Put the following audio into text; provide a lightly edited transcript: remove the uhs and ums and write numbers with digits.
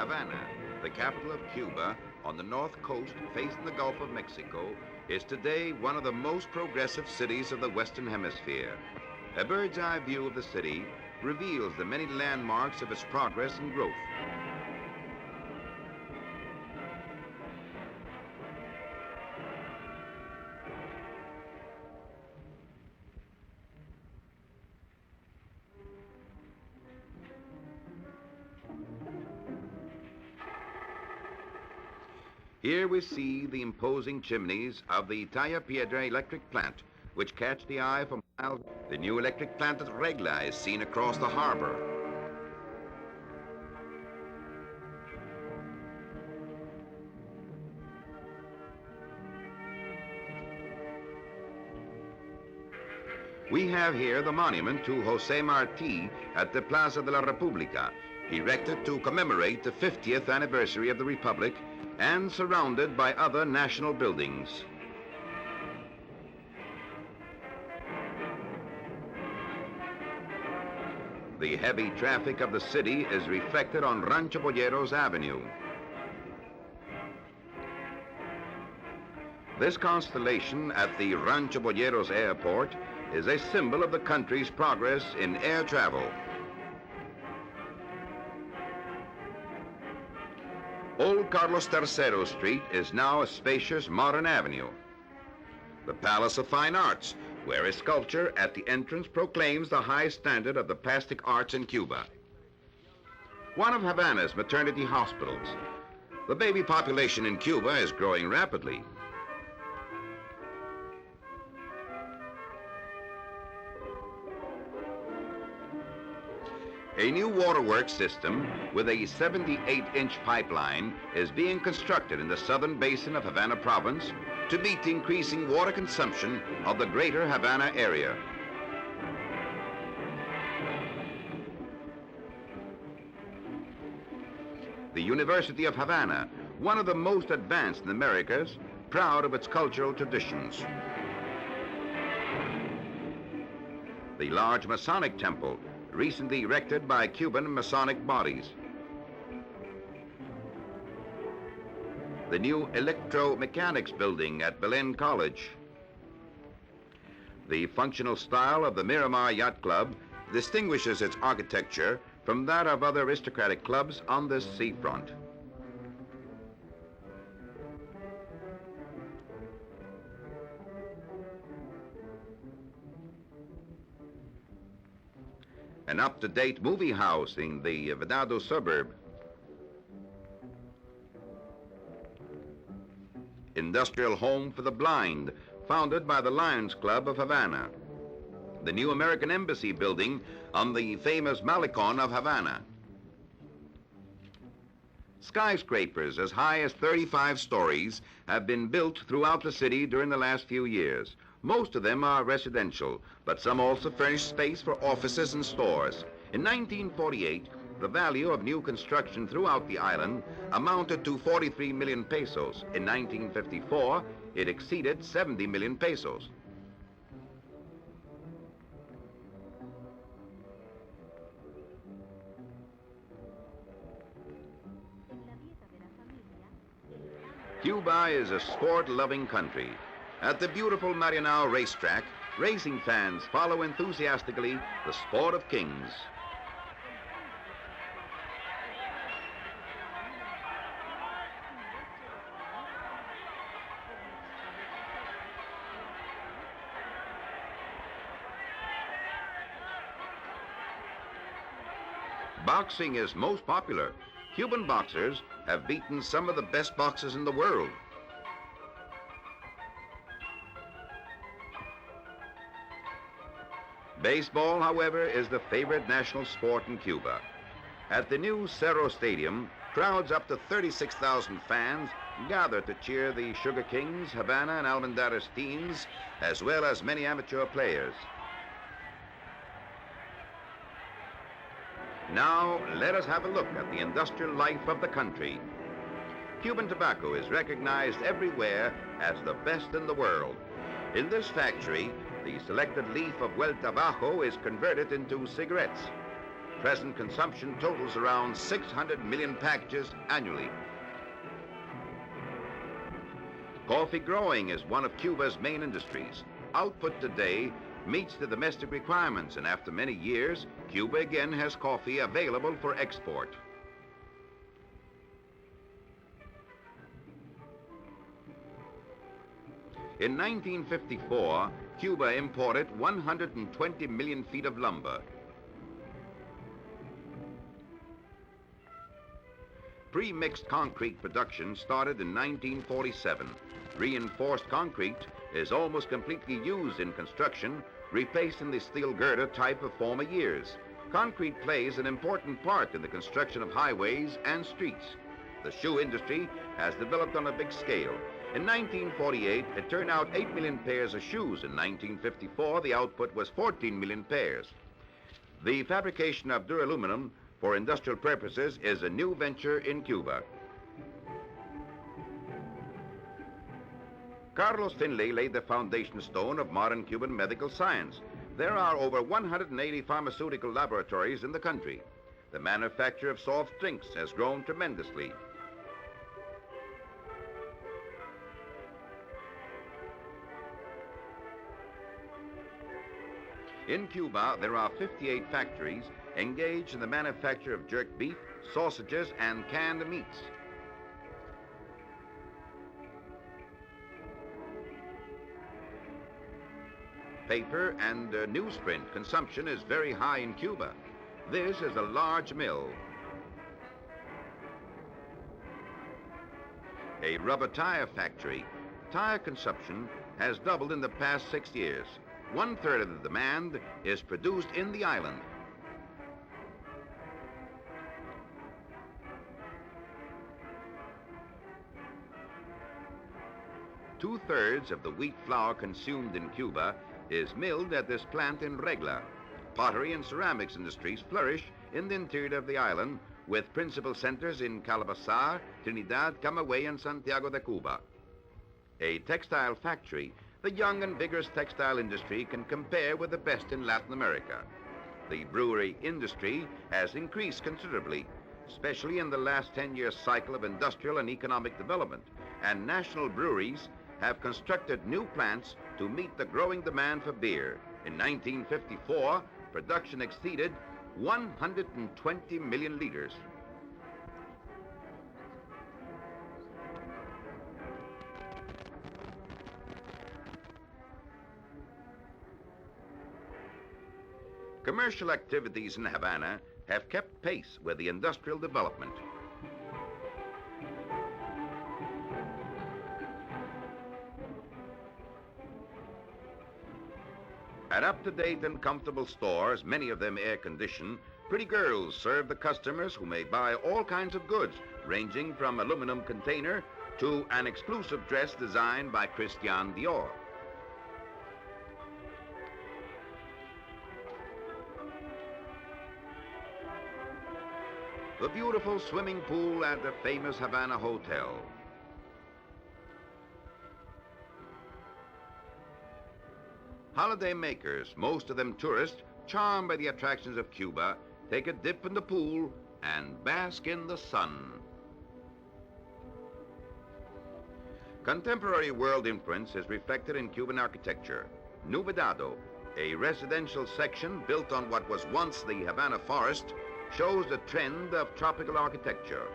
Havana, the capital of Cuba, on the north coast facing the Gulf of Mexico, is today one of the most progressive cities of the Western Hemisphere. A bird's eye view of the city reveals the many landmarks of its progress and growth. Here we see the imposing chimneys of the Talla Piedra electric plant, which catch the eye for miles. The new electric plant at Regla is seen across the harbor. We have here the monument to Jose Marti at the Plaza de la República, erected to commemorate the 50th anniversary of the Republic and surrounded by other national buildings. The heavy traffic of the city is reflected on Rancho Boyeros Avenue. This constellation at the Rancho Boyeros Airport is a symbol of the country's progress in air travel. Old Carlos III Street is now a spacious modern avenue. The Palace of Fine Arts, where a sculpture at the entrance proclaims the high standard of the plastic arts in Cuba. One of Havana's maternity hospitals. The baby population in Cuba is growing rapidly. A new waterworks system with a 78-inch pipeline is being constructed in the southern basin of Havana province to meet the increasing water consumption of the greater Havana area. The University of Havana, one of the most advanced in the Americas, proud of its cultural traditions. The large Masonic temple, recently erected by Cuban Masonic bodies. The new electromechanics building at Belen College. The functional style of the Miramar Yacht Club distinguishes its architecture from that of other aristocratic clubs on this seafront. An up-to-date movie house in the Venado suburb. Industrial home for the blind, founded by the Lions Club of Havana. The new American Embassy building on the famous Malecon of Havana. Skyscrapers as high as 35 stories have been built throughout the city during the last few years. Most of them are residential, but some also furnish space for offices and stores. In 1948, the value of new construction throughout the island amounted to 43 million pesos. In 1954, it exceeded 70 million pesos. Cuba is a sport-loving country. At the beautiful Marianao racetrack, racing fans follow enthusiastically the sport of kings. Boxing is most popular. Cuban boxers have beaten some of the best boxers in the world. Baseball, however, is the favorite national sport in Cuba. At the new Cerro Stadium, crowds up to 36,000 fans gather to cheer the Sugar Kings, Havana, and Almendares teams, as well as many amateur players. Now, let us have a look at the industrial life of the country. Cuban tobacco is recognized everywhere as the best in the world. In this factory, the selected leaf of Huelta Bajo is converted into cigarettes. Present consumption totals around 600 million packages annually. Coffee growing is one of Cuba's main industries. Output today meets the domestic requirements, and after many years, Cuba again has coffee available for export. In 1954, Cuba imported 120 million feet of lumber. Pre-mixed concrete production started in 1947. Reinforced concrete is almost completely used in construction, replacing the steel girder type of former years. Concrete plays an important part in the construction of highways and streets. The shoe industry has developed on a big scale. In 1948, it turned out 8 million pairs of shoes. In 1954, the output was 14 million pairs. The fabrication of duraluminum for industrial purposes is a new venture in Cuba. Carlos Finlay laid the foundation stone of modern Cuban medical science. There are over 180 pharmaceutical laboratories in the country. The manufacture of soft drinks has grown tremendously. In Cuba, there are 58 factories engaged in the manufacture of jerked beef, sausages, and canned meats. Paper and newsprint consumption is very high in Cuba. This is a large mill. A rubber tire factory. Tire consumption has doubled in the past 6 years. 1/3 of the demand is produced in the island. Two-thirds of the wheat flour consumed in Cuba is milled at this plant in Regla. Pottery and ceramics industries flourish in the interior of the island, with principal centers in Calabasas, Trinidad, Camagüey, and Santiago de Cuba. A textile factory. The young and vigorous textile industry can compare with the best in Latin America. The brewery industry has increased considerably, especially in the last 10-year cycle of industrial and economic development, and national breweries have constructed new plants to meet the growing demand for beer. In 1954, production exceeded 120 million liters. Commercial activities in Havana have kept pace with the industrial development. At up-to-date and comfortable stores, many of them air-conditioned, pretty girls serve the customers who may buy all kinds of goods, ranging from aluminum container to an exclusive dress designed by Christian Dior. The beautiful swimming pool at the famous Havana Hotel. Holiday makers, most of them tourists, charmed by the attractions of Cuba, take a dip in the pool and bask in the sun. Contemporary world influence is reflected in Cuban architecture. Novedado, a residential section built on what was once the Havana forest, shows the trend of tropical architecture.